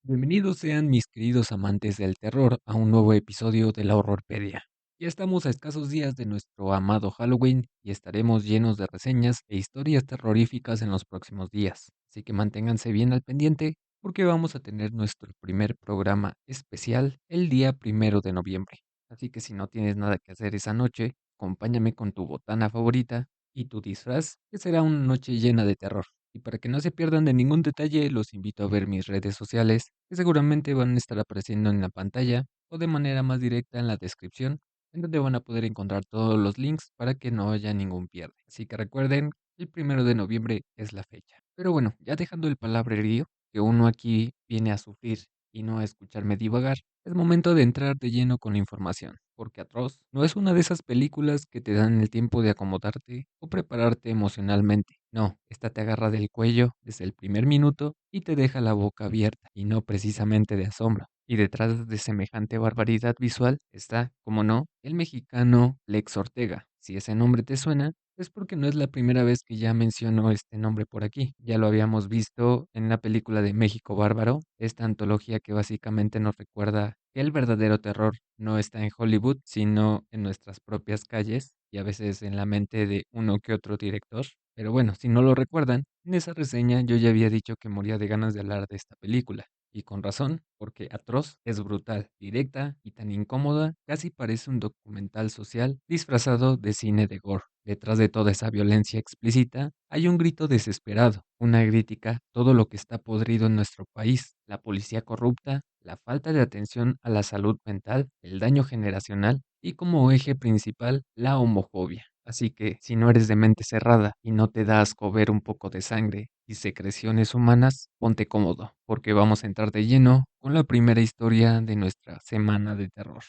Bienvenidos sean mis queridos amantes del terror a un nuevo episodio de la Horrorpedia. Ya estamos a escasos días de nuestro amado Halloween y estaremos llenos de reseñas e historias terroríficas en los próximos días. Así que manténganse bien al pendiente porque vamos a tener nuestro primer programa especial el día 1 de noviembre. Así que si no tienes nada que hacer esa noche, acompáñame con tu botana favorita y tu disfraz, que será una noche llena de terror. Y para que no se pierdan de ningún detalle, los invito a ver mis redes sociales, que seguramente van a estar apareciendo en la pantalla o de manera más directa en la descripción, en donde van a poder encontrar todos los links para que no haya ningún pierde. Así que recuerden, el 1 de noviembre es la fecha. Pero bueno, ya dejando el palabrerío, que uno aquí viene a sufrir y no a escucharme divagar, es momento de entrar de lleno con la información, porque Atroz no es una de esas películas que te dan el tiempo de acomodarte o prepararte emocionalmente. No, esta te agarra del cuello desde el primer minuto y te deja la boca abierta, y no precisamente de asombro. Y detrás de semejante barbaridad visual está, como no, el mexicano Lex Ortega. Si ese nombre te suena, es porque no es la primera vez que ya menciono este nombre por aquí. Ya lo habíamos visto en la película de México Bárbaro, esta antología que básicamente nos recuerda que el verdadero terror no está en Hollywood, sino en nuestras propias calles y a veces en la mente de uno que otro director. Pero bueno, si no lo recuerdan, en esa reseña yo ya había dicho que moría de ganas de hablar de esta película. Y con razón, porque Atroz es brutal, directa y tan incómoda, casi parece un documental social disfrazado de cine de gore. Detrás de toda esa violencia explícita hay un grito desesperado, una crítica, todo lo que está podrido en nuestro país, la policía corrupta, la falta de atención a la salud mental, el daño generacional y como eje principal la homofobia. Así que si no eres de mente cerrada y no te da asco ver un poco de sangre y secreciones humanas, ponte cómodo, porque vamos a entrar de lleno con la primera historia de nuestra semana de terror.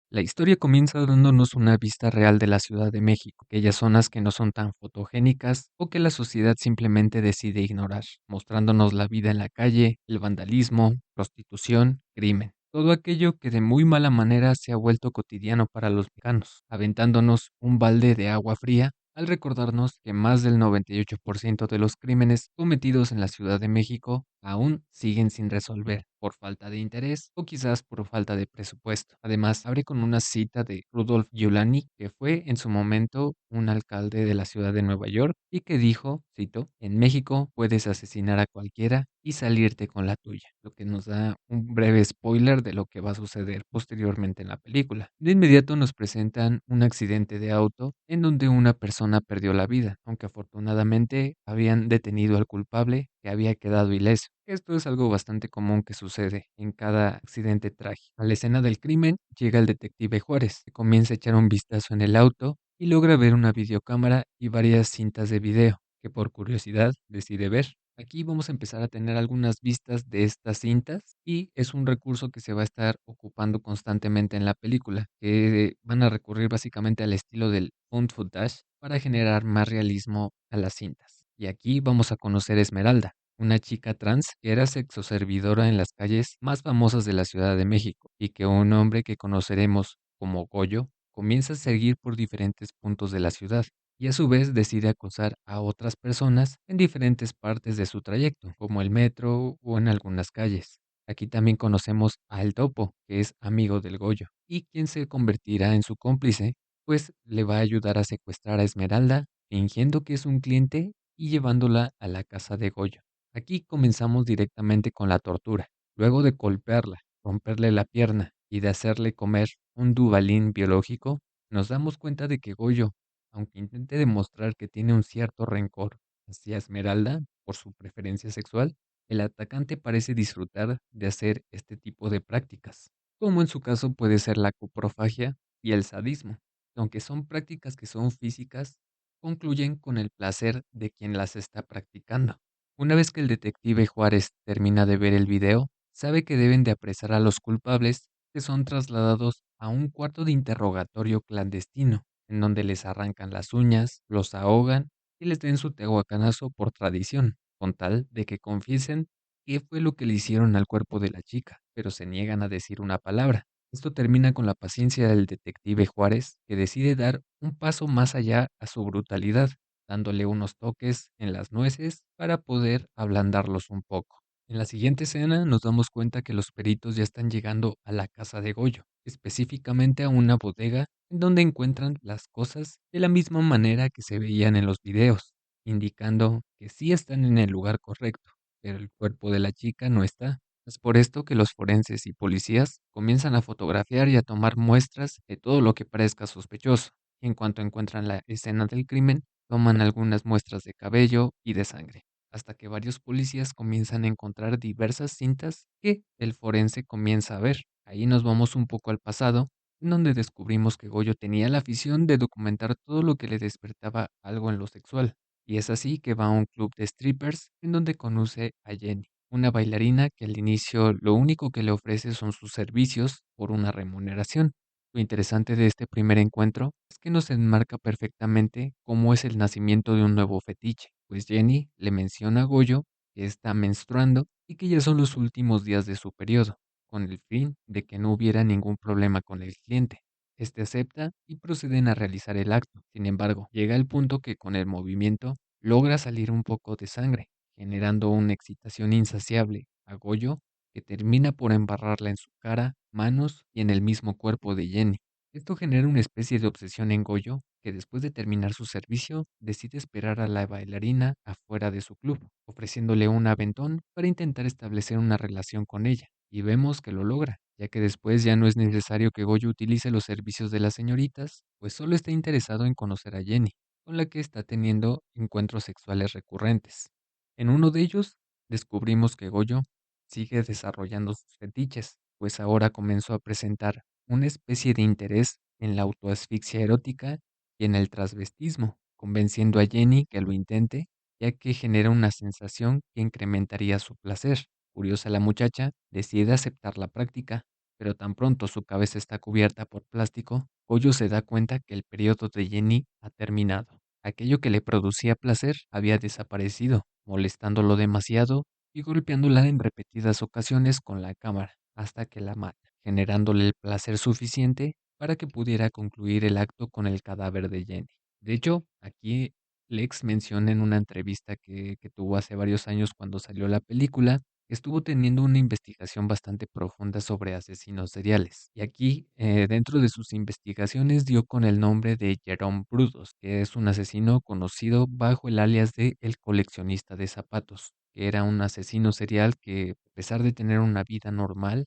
La historia comienza dándonos una vista real de la Ciudad de México, aquellas zonas que no son tan fotogénicas o que la sociedad simplemente decide ignorar, mostrándonos la vida en la calle, el vandalismo, prostitución, crimen. Todo aquello que de muy mala manera se ha vuelto cotidiano para los mexicanos, aventándonos un balde de agua fría al recordarnos que más del 98% de los crímenes cometidos en la Ciudad de México aún siguen sin resolver por falta de interés o quizás por falta de presupuesto. Además, abre con una cita de Rudolf Giuliani, que fue en su momento un alcalde de la ciudad de Nueva York y que dijo, cito, en México puedes asesinar a cualquiera y salirte con la tuya, lo que nos da un breve spoiler de lo que va a suceder posteriormente en la película. De inmediato nos presentan un accidente de auto en donde una persona perdió la vida, aunque afortunadamente habían detenido al culpable que había quedado ileso. Esto es algo bastante común que sucede en cada accidente trágico. A la escena del crimen llega el detective Juárez, que comienza a echar un vistazo en el auto y logra ver una videocámara y varias cintas de video, que por curiosidad decide ver. Aquí vamos a empezar a tener algunas vistas de estas cintas y es un recurso que se va a estar ocupando constantemente en la película, que van a recurrir básicamente al estilo del found footage para generar más realismo a las cintas. Y aquí vamos a conocer a Esmeralda, una chica trans que era sexoservidora en las calles más famosas de la Ciudad de México y que un hombre que conoceremos como Goyo comienza a seguir por diferentes puntos de la ciudad y a su vez decide acosar a otras personas en diferentes partes de su trayecto, como el metro o en algunas calles. Aquí también conocemos a El Topo, que es amigo del Goyo, y quien se convertirá en su cómplice, pues le va a ayudar a secuestrar a Esmeralda, fingiendo que es un cliente y llevándola a la casa de Goyo. Aquí comenzamos directamente con la tortura. Luego de golpearla, romperle la pierna y de hacerle comer un Duvalín biológico, nos damos cuenta de que Goyo, aunque intente demostrar que tiene un cierto rencor hacia Esmeralda por su preferencia sexual, el atacante parece disfrutar de hacer este tipo de prácticas, como en su caso puede ser la coprofagia y el sadismo. Aunque son prácticas que son físicas, concluyen con el placer de quien las está practicando. Una vez que el detective Juárez termina de ver el video, sabe que deben de apresar a los culpables, que son trasladados a un cuarto de interrogatorio clandestino, en donde les arrancan las uñas, los ahogan y les den su tehuacanazo por tradición, con tal de que confiesen qué fue lo que le hicieron al cuerpo de la chica, pero se niegan a decir una palabra. Esto termina con la paciencia del detective Juárez, que decide dar un paso más allá a su brutalidad dándole unos toques en las nueces para poder ablandarlos un poco. En la siguiente escena nos damos cuenta que los peritos ya están llegando a la casa de Goyo, específicamente a una bodega en donde encuentran las cosas de la misma manera que se veían en los videos, indicando que sí están en el lugar correcto, pero el cuerpo de la chica no está. Es por esto que los forenses y policías comienzan a fotografiar y a tomar muestras de todo lo que parezca sospechoso. En cuanto encuentran la escena del crimen, toman algunas muestras de cabello y de sangre, hasta que varios policías comienzan a encontrar diversas cintas que el forense comienza a ver. Ahí nos vamos un poco al pasado, en donde descubrimos que Goyo tenía la afición de documentar todo lo que le despertaba algo en lo sexual, y es así que va a un club de strippers en donde conoce a Jenny, una bailarina que al inicio lo único que le ofrece son sus servicios por una remuneración. Lo interesante de este primer encuentro es que nos enmarca perfectamente cómo es el nacimiento de un nuevo fetiche, pues Jenny le menciona a Goyo que está menstruando y que ya son los últimos días de su periodo, con el fin de que no hubiera ningún problema con el cliente. Este acepta y proceden a realizar el acto. Sin embargo, llega el punto que con el movimiento logra salir un poco de sangre, generando una excitación insaciable a Goyo que termina por embarrarla en su cara, manos y en el mismo cuerpo de Jenny. Esto genera una especie de obsesión en Goyo, que después de terminar su servicio decide esperar a la bailarina afuera de su club, ofreciéndole un aventón para intentar establecer una relación con ella. Y vemos que lo logra, ya que después ya no es necesario que Goyo utilice los servicios de las señoritas, pues solo está interesado en conocer a Jenny, con la que está teniendo encuentros sexuales recurrentes. En uno de ellos, descubrimos que Goyo sigue desarrollando sus fetiches, pues ahora comenzó a presentar una especie de interés en la autoasfixia erótica y en el transvestismo, convenciendo a Jenny que lo intente, ya que genera una sensación que incrementaría su placer. Curiosa la muchacha, decide aceptar la práctica, pero tan pronto su cabeza está cubierta por plástico, Goyo se da cuenta que el periodo de Jenny ha terminado. Aquello que le producía placer había desaparecido, molestándolo demasiado y golpeándola en repetidas ocasiones con la cámara hasta que la mata, generándole el placer suficiente para que pudiera concluir el acto con el cadáver de Jenny. De hecho, aquí Lex menciona en una entrevista que tuvo hace varios años cuando salió la película, que estuvo teniendo una investigación bastante profunda sobre asesinos seriales. Y aquí, dentro de sus investigaciones, dio con el nombre de Jerome Brudos, que es un asesino conocido bajo el alias de El Coleccionista de Zapatos, que era un asesino serial que, a pesar de tener una vida normal,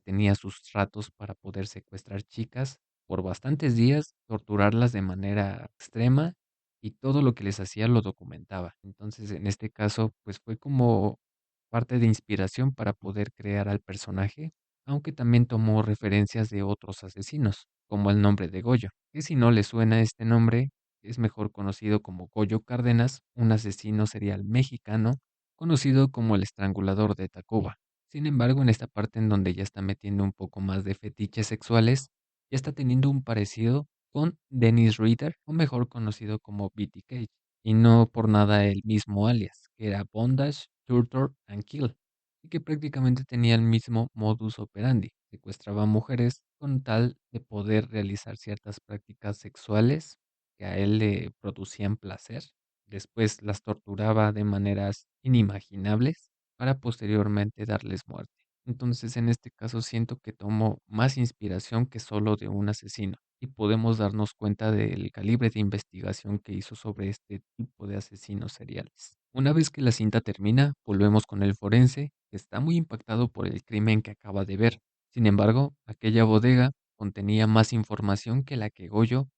tenía sus ratos para poder secuestrar chicas por bastantes días, torturarlas de manera extrema y todo lo que les hacía lo documentaba. Entonces, en este caso, pues fue como parte de inspiración para poder crear al personaje, aunque también tomó referencias de otros asesinos, como el nombre de Goyo, que si no le suena este nombre, es mejor conocido como Goyo Cárdenas, un asesino serial mexicano, conocido como el estrangulador de Tacuba. Sin embargo, en esta parte en donde ya está metiendo un poco más de fetiches sexuales, ya está teniendo un parecido con Dennis Ritter, o mejor conocido como B.T. Cage, y no por nada el mismo alias, que era Bondage, Torture and Kill, y que prácticamente tenía el mismo modus operandi. Secuestraba mujeres con tal de poder realizar ciertas prácticas sexuales que a él le producían placer. Después las torturaba de maneras inimaginables para posteriormente darles muerte. Entonces, en este caso siento que tomó más inspiración que solo de un asesino y podemos darnos cuenta del calibre de investigación que hizo sobre este tipo de asesinos seriales. Una vez que la cinta termina, volvemos con el forense, que está muy impactado por el crimen que acaba de ver. Sin embargo, aquella bodega contenía más información que la que Goyo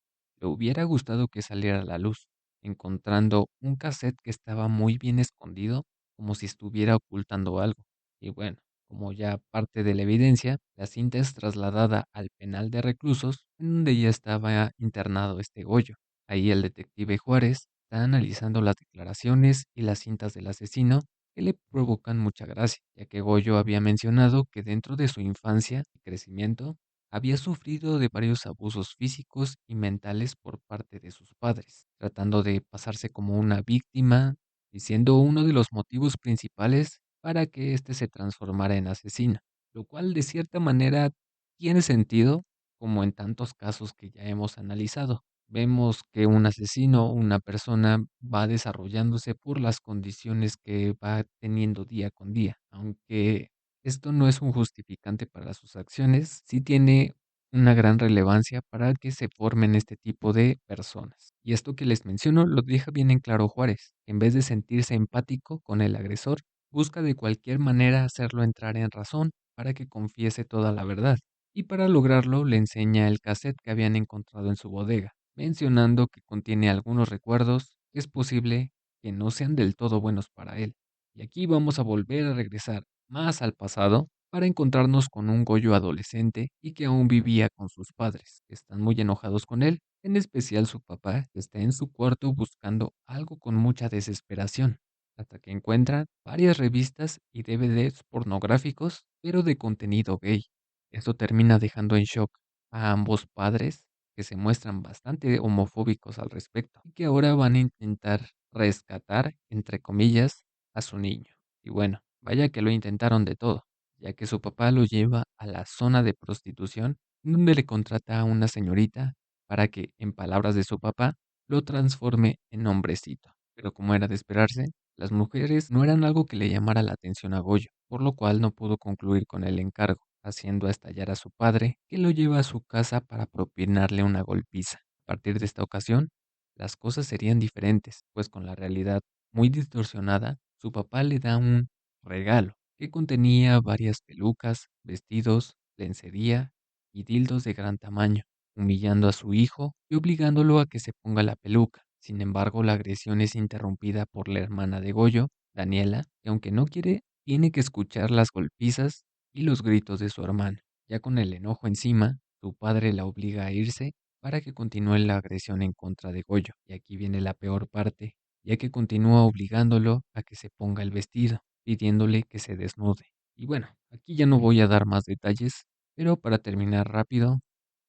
le hubiera gustado que saliera a la luz, encontrando un cassette que estaba muy bien escondido, como si estuviera ocultando algo. Y bueno, como ya parte de la evidencia, la cinta es trasladada al penal de reclusos, en donde ya estaba internado este Goyo. Ahí el detective Juárez está analizando las declaraciones y las cintas del asesino que le provocan mucha gracia, ya que Goyo había mencionado que dentro de su infancia y crecimiento había sufrido de varios abusos físicos y mentales por parte de sus padres, tratando de pasarse como una víctima y siendo uno de los motivos principales para que éste se transformara en asesino, lo cual de cierta manera tiene sentido, como en tantos casos que ya hemos analizado, Vemos que un asesino, una persona va desarrollándose por las condiciones que va teniendo día con día. Aunque esto no es un justificante para sus acciones, sí tiene una gran relevancia para que se formen este tipo de personas. Y esto que les menciono lo deja bien en claro Juárez. En vez de sentirse empático con el agresor, busca de cualquier manera hacerlo entrar en razón para que confiese toda la verdad. Y para lograrlo le enseña el cassette que habían encontrado en su bodega, mencionando que contiene algunos recuerdos que es posible que no sean del todo buenos para él. Y aquí vamos a volver a regresar más al pasado para encontrarnos con un Goyo adolescente y que aún vivía con sus padres, que están muy enojados con él, en especial su papá, que está en su cuarto buscando algo con mucha desesperación, hasta que encuentra varias revistas y DVDs pornográficos, pero de contenido gay. Esto termina dejando en shock a ambos padres, que se muestran bastante homofóbicos al respecto, y que ahora van a intentar rescatar, entre comillas, a su niño. Y bueno, vaya que lo intentaron de todo, ya que su papá lo lleva a la zona de prostitución, donde le contrata a una señorita para que, en palabras de su papá, lo transforme en hombrecito. Pero como era de esperarse, las mujeres no eran algo que le llamara la atención a Goyo, por lo cual no pudo concluir con el encargo, haciendo estallar a su padre, que lo lleva a su casa para propinarle una golpiza. A partir de esta ocasión, las cosas serían diferentes, pues con la realidad muy distorsionada, su papá le da un regalo que contenía varias pelucas, vestidos, lencería y dildos de gran tamaño, humillando a su hijo y obligándolo a que se ponga la peluca. Sin embargo, la agresión es interrumpida por la hermana de Goyo, Daniela, que aunque no quiere, tiene que escuchar las golpizas y los gritos de su hermana. Ya con el enojo encima, su padre la obliga a irse para que continúe la agresión en contra de Goyo. Y aquí viene la peor parte, ya que continúa obligándolo a que se ponga el vestido, pidiéndole que se desnude. Y bueno, aquí ya no voy a dar más detalles, pero para terminar rápido,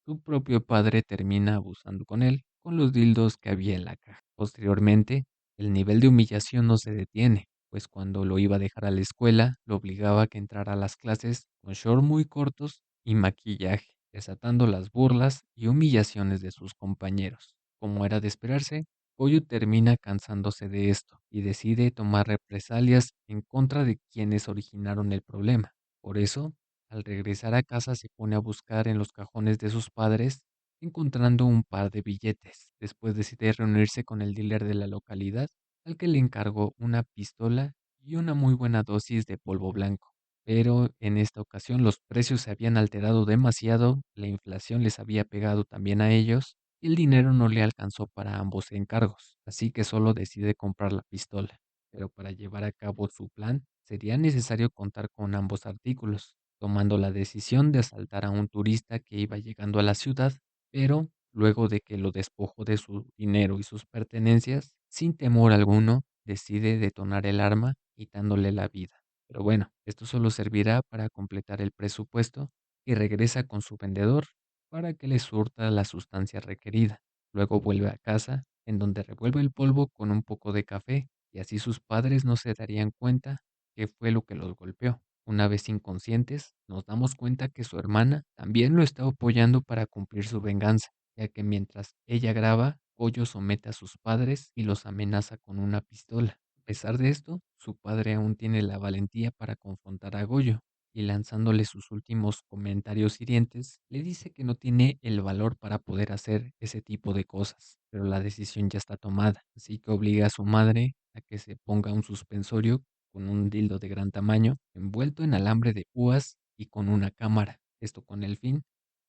su propio padre termina abusando con él con los dildos que había en la caja. Posteriormente, el nivel de humillación no se detiene, pues cuando lo iba a dejar a la escuela, lo obligaba a que entrara a las clases con shorts muy cortos y maquillaje, desatando las burlas y humillaciones de sus compañeros. Como era de esperarse, Goyo termina cansándose de esto y decide tomar represalias en contra de quienes originaron el problema. Por eso, al regresar a casa se pone a buscar en los cajones de sus padres, encontrando un par de billetes. Después decide reunirse con el dealer de la localidad, al que le encargó una pistola y una muy buena dosis de polvo blanco. Pero en esta ocasión los precios se habían alterado demasiado, la inflación les había pegado también a ellos, y el dinero no le alcanzó para ambos encargos, así que solo decide comprar la pistola. Pero para llevar a cabo su plan, sería necesario contar con ambos artículos, tomando la decisión de asaltar a un turista que iba llegando a la ciudad, pero luego de que lo despojó de su dinero y sus pertenencias, sin temor alguno, decide detonar el arma, quitándole la vida. Pero bueno, esto solo servirá para completar el presupuesto y regresa con su vendedor para que le surta la sustancia requerida. Luego vuelve a casa, en donde revuelve el polvo con un poco de café, y así sus padres no se darían cuenta qué fue lo que los golpeó. Una vez inconscientes, nos damos cuenta que su hermana también lo está apoyando para cumplir su venganza, ya que mientras ella graba, Goyo somete a sus padres y los amenaza con una pistola. A pesar de esto, su padre aún tiene la valentía para confrontar a Goyo, y lanzándole sus últimos comentarios hirientes, le dice que no tiene el valor para poder hacer ese tipo de cosas, pero la decisión ya está tomada, así que obliga a su madre a que se ponga un suspensorio con un dildo de gran tamaño, envuelto en alambre de púas y con una cámara, esto con el fin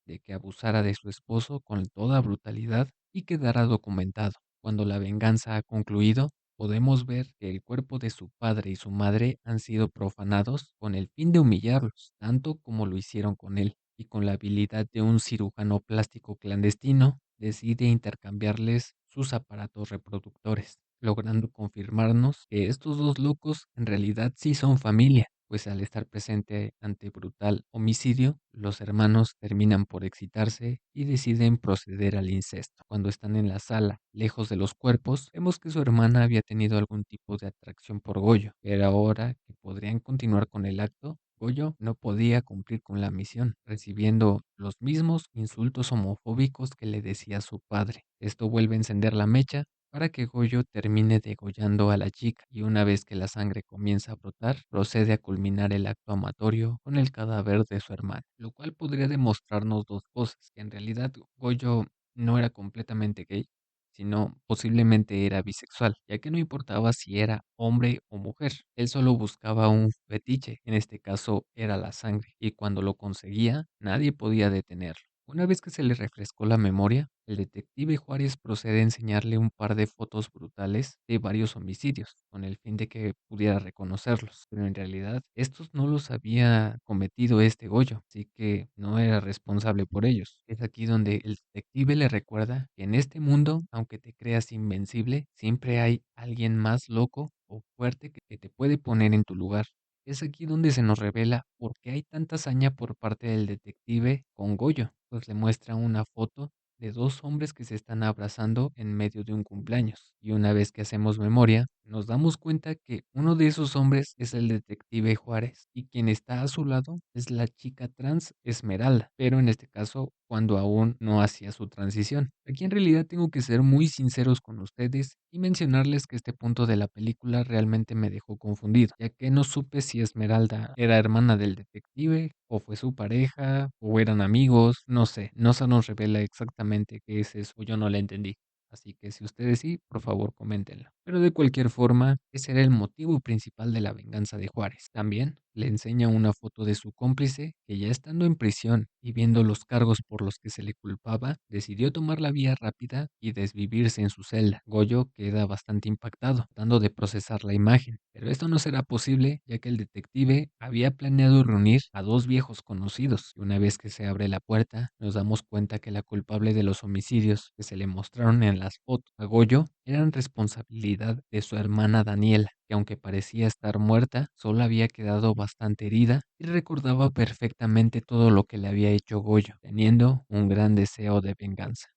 de que abusara de su esposo con toda brutalidad y quedara documentado. Cuando la venganza ha concluido, podemos ver que el cuerpo de su padre y su madre han sido profanados con el fin de humillarlos, tanto como lo hicieron con él, y con la habilidad de un cirujano plástico clandestino, decide intercambiarles sus aparatos reproductores, logrando confirmarnos que estos dos locos en realidad sí son familia, pues al estar presente ante brutal homicidio, los hermanos terminan por excitarse y deciden proceder al incesto. Cuando están en la sala, lejos de los cuerpos, vemos que su hermana había tenido algún tipo de atracción por Goyo, pero ahora que podrían continuar con el acto, Goyo no podía cumplir con la misión, recibiendo los mismos insultos homofóbicos que le decía su padre. Esto vuelve a encender la mecha para que Goyo termine degollando a la chica y una vez que la sangre comienza a brotar, procede a culminar el acto amatorio con el cadáver de su hermano, lo cual podría demostrarnos dos cosas, que en realidad Goyo no era completamente gay, sino posiblemente era bisexual, ya que no importaba si era hombre o mujer, él solo buscaba un fetiche, en este caso era la sangre, y cuando lo conseguía, nadie podía detenerlo. Una vez que se le refrescó la memoria, el detective Juárez procede a enseñarle un par de fotos brutales de varios homicidios, con el fin de que pudiera reconocerlos. Pero en realidad, estos no los había cometido este Goyo, así que no era responsable por ellos. Es aquí donde el detective le recuerda que en este mundo, aunque te creas invencible, siempre hay alguien más loco o fuerte que te puede poner en tu lugar. Es aquí donde se nos revela por qué hay tanta hazaña por parte del detective con Goyo, pues le muestra una foto de dos hombres que se están abrazando en medio de un cumpleaños. Y una vez que hacemos memoria, nos damos cuenta que uno de esos hombres es el detective Juárez y quien está a su lado es la chica trans Esmeralda, pero en este caso cuando aún no hacía su transición. Aquí en realidad tengo que ser muy sinceros con ustedes y mencionarles que este punto de la película realmente me dejó confundido, ya que no supe si Esmeralda era hermana del detective o fue su pareja o eran amigos, no sé, no se nos revela exactamente qué es eso, yo no la entendí. Así que si ustedes sí, por favor coméntenlo. Pero de cualquier forma, ese era el motivo principal de la venganza de Juárez. También le enseña una foto de su cómplice que ya estando en prisión y viendo los cargos por los que se le culpaba, decidió tomar la vía rápida y desvivirse en su celda. Goyo queda bastante impactado, tratando de procesar la imagen. Pero esto no será posible ya que el detective había planeado reunir a dos viejos conocidos. Y una vez que se abre la puerta, nos damos cuenta que la culpable de los homicidios que se le mostraron en las fotos a Goyo eran responsabilidad de su hermana Daniela, que aunque parecía estar muerta, solo había quedado bastante herida y recordaba perfectamente todo lo que le había hecho Goyo, teniendo un gran deseo de venganza.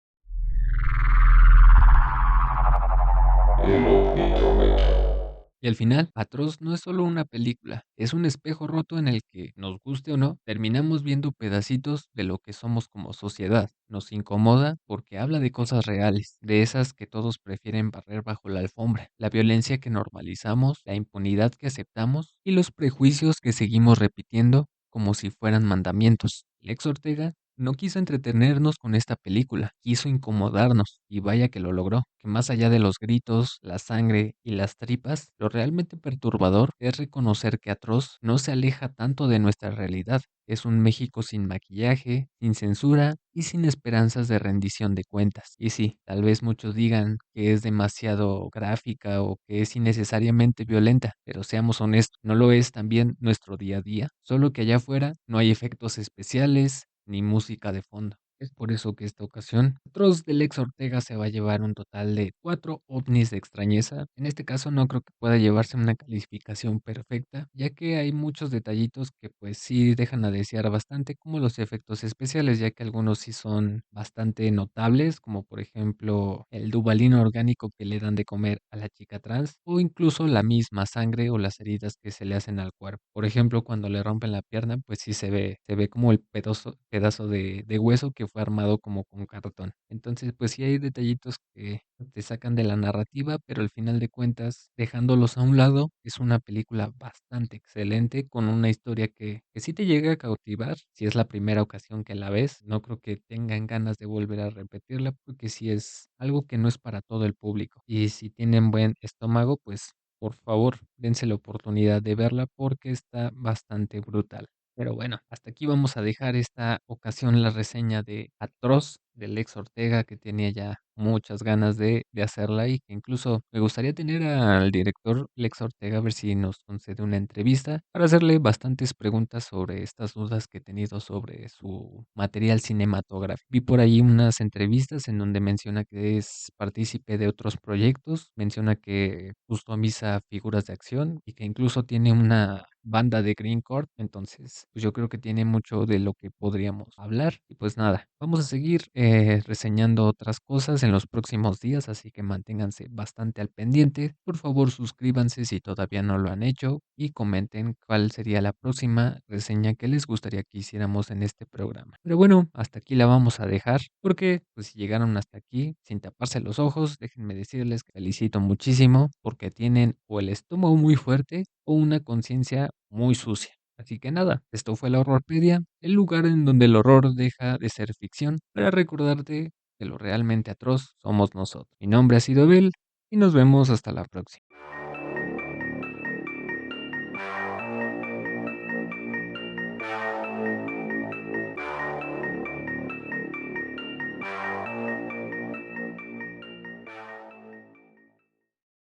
Y al final, Atroz no es solo una película, es un espejo roto en el que, nos guste o no, terminamos viendo pedacitos de lo que somos como sociedad. Nos incomoda porque habla de cosas reales, de esas que todos prefieren barrer bajo la alfombra, la violencia que normalizamos, la impunidad que aceptamos y los prejuicios que seguimos repitiendo como si fueran mandamientos. Lex Ortega no quiso entretenernos con esta película, quiso incomodarnos, y vaya que lo logró, que más allá de los gritos, la sangre y las tripas, lo realmente perturbador es reconocer que Atroz no se aleja tanto de nuestra realidad. Es un México sin maquillaje, sin censura y sin esperanzas de rendición de cuentas. Y sí, tal vez muchos digan que es demasiado gráfica o que es innecesariamente violenta, pero seamos honestos, no lo es también nuestro día a día, solo que allá afuera no hay efectos especiales ni música de fondo. Es por eso que esta ocasión, Atroz del Ex Ortega se va a llevar un total de 4 ovnis de extrañeza. En este caso no creo que pueda llevarse una calificación perfecta, ya que hay muchos detallitos que pues sí dejan a desear bastante, como los efectos especiales, ya que algunos sí son bastante notables, como por ejemplo el dubalino orgánico que le dan de comer a la chica trans, o incluso la misma sangre o las heridas que se le hacen al cuerpo. Por ejemplo, cuando le rompen la pierna, pues sí se ve como el pedazo de hueso que fue armado como con cartón. Entonces, pues sí hay detallitos que te sacan de la narrativa, pero al final de cuentas, dejándolos a un lado, es una película bastante excelente, con una historia que sí te llega a cautivar. Si es la primera ocasión que la ves, no creo que tengan ganas de volver a repetirla, porque sí es algo que no es para todo el público. Y si tienen buen estómago, pues por favor, dense la oportunidad de verla porque está bastante brutal. Pero bueno, hasta aquí vamos a dejar esta ocasión la reseña de Atroz del Lex Ortega, que tenía ya muchas ganas de hacerla y que incluso me gustaría tener al director Lex Ortega a ver si nos concede una entrevista para hacerle bastantes preguntas sobre estas dudas que he tenido sobre su material cinematográfico. Vi por ahí unas entrevistas en donde menciona que es partícipe de otros proyectos, menciona que customisa figuras de acción y que incluso tiene una banda de Greencore. Entonces, pues yo creo que tiene mucho de lo que podríamos hablar. Y pues nada, vamos a seguir reseñando otras cosas en los próximos días, así que manténganse bastante al pendiente. Por favor, suscríbanse si todavía no lo han hecho y comenten cuál sería la próxima reseña que les gustaría que hiciéramos en este programa. Pero bueno, hasta aquí la vamos a dejar porque pues si llegaron hasta aquí sin taparse los ojos, déjenme decirles que felicito muchísimo porque tienen o el estómago muy fuerte o una conciencia muy sucia. Así que nada, esto fue la Horrorpedia, el lugar en donde el horror deja de ser ficción para recordarte que lo realmente atroz somos nosotros. Mi nombre ha sido Abel y nos vemos hasta la próxima.